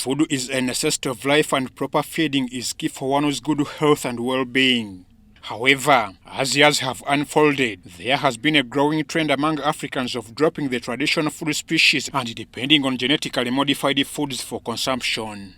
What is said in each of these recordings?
Food is a necessity of life, and proper feeding is key for one's good health and well-being. However, as years have unfolded, there has been a growing trend among Africans of dropping the traditional food species and depending on genetically modified foods for consumption.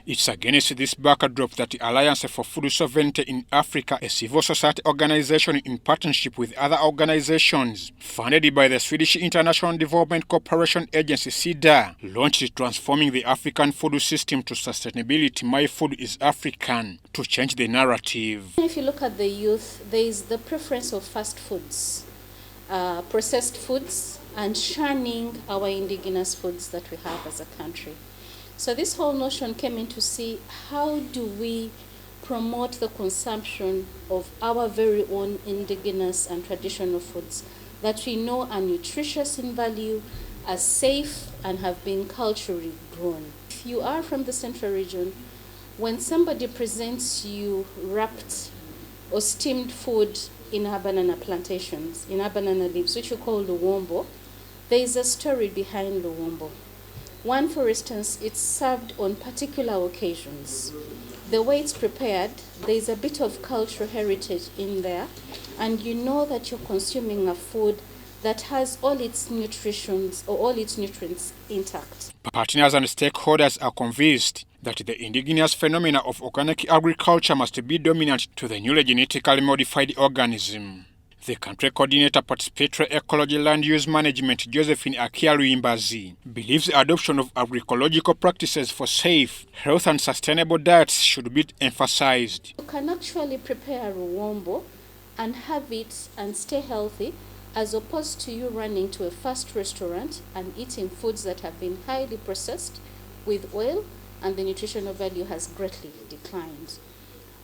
It's against this backdrop that the Alliance for Food Sovereignty in Africa, a civil society organization in partnership with other organizations funded by the Swedish International Development Cooperation Agency SIDA, launched Transforming the African Food System to Sustainability, My Food is African, to change the narrative. If you look at the youth, there is the preference of fast foods, processed foods, and shunning our indigenous foods that we have as a country. So this whole notion came in to see how do we promote the consumption of our very own indigenous and traditional foods that we know are nutritious in value, are safe, and have been culturally grown. If you are from the central region, when somebody presents you wrapped or steamed food in our banana plantations, in our banana leaves, which we call luwombo, there is a story behind luwombo. One, for instance, it's served on particular occasions. The way it's prepared, there's a bit of cultural heritage in there, and you know that you're consuming a food that has all its nutrients or all its nutrients intact. Partners and stakeholders are convinced that the indigenous phenomena of organic agriculture must be dominant to the newly genetically modified organism. The country coordinator participatory ecology land use management, Josephine Akialu-Imbazi, believes the adoption of agroecological practices for safe, health and sustainable diets should be emphasized. You can actually prepare a ruwombo and have it and stay healthy, as opposed to you running to a fast restaurant and eating foods that have been highly processed with oil, and the nutritional value has greatly declined.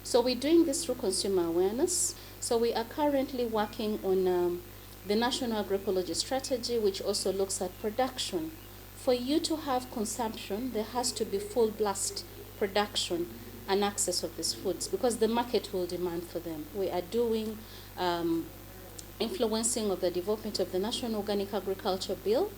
So we're doing this through consumer awareness. So we are currently working on the National Agroecology Strategy, which also looks at production. For you to have consumption, there has to be full blast production and access of these foods because the market will demand for them. We are doing influencing of the development of the National Organic Agriculture Bill,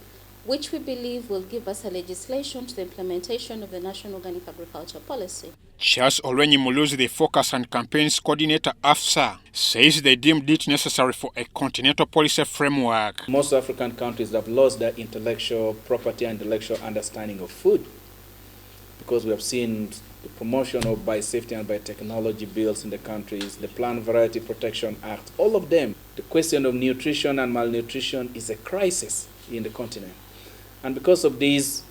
which we believe will give us a legislation to the implementation of the National Organic Agriculture Policy. Charles Olwenyi Muluzi, the Focus and Campaigns Coordinator, AFSA, says they deemed it necessary for a continental policy framework. Most African countries have lost their intellectual property and intellectual understanding of food because we have seen the promotion of biosafety and biotechnology bills in the countries, the Plant Variety Protection Act, all of them. The question of nutrition and malnutrition is a crisis in the continent. And because of this,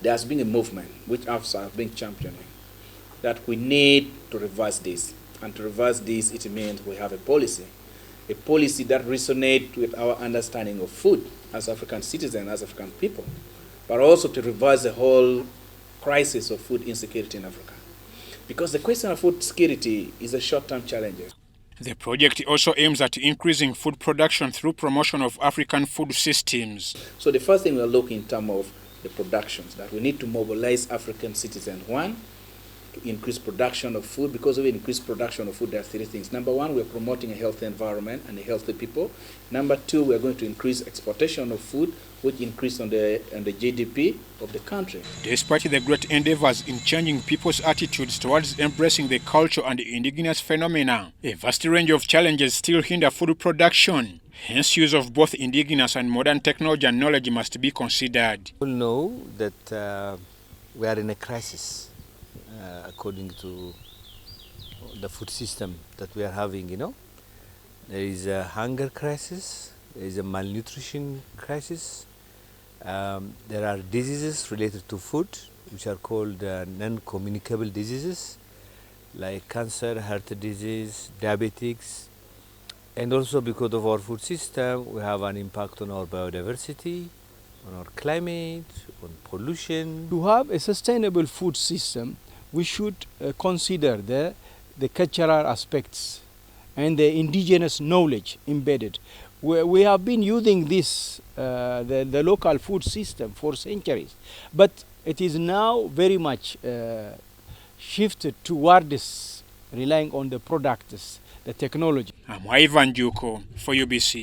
there has been a movement, which AFSA have been championing, that we need to reverse this. And to reverse this, it means we have a policy that resonates with our understanding of food as African citizens, as African people, but also to reverse the whole crisis of food insecurity in Africa. Because the question of food security is a short-term challenge. The project also aims at increasing food production through promotion of African food systems. So the first thing we're looking in terms of the productions, that we need to mobilize African citizens. One, to increase production of food. Because of increased production of food, there are three things. Number one, we're promoting a healthy environment and a healthy people. Number two, we're going to increase exportation of food, which increase on the GDP of the country. Despite the great endeavors in changing people's attitudes towards embracing the culture and the indigenous phenomena, a vast range of challenges still hinder food production. Hence, use of both indigenous and modern technology and knowledge must be considered. We know that we are in a crisis according to the food system that we are having, you know. There is a hunger crisis, there is a malnutrition crisis, there are diseases related to food which are called non-communicable diseases like cancer, heart disease, diabetics, and also because of our food system we have an impact on our biodiversity, on our climate, on pollution. To have a sustainable food system, we should consider the cultural aspects and the indigenous knowledge embedded. We have been using this, the local food system for centuries, but it is now very much shifted towards relying on the products, the technology. I'm Ivan Juko for UBC.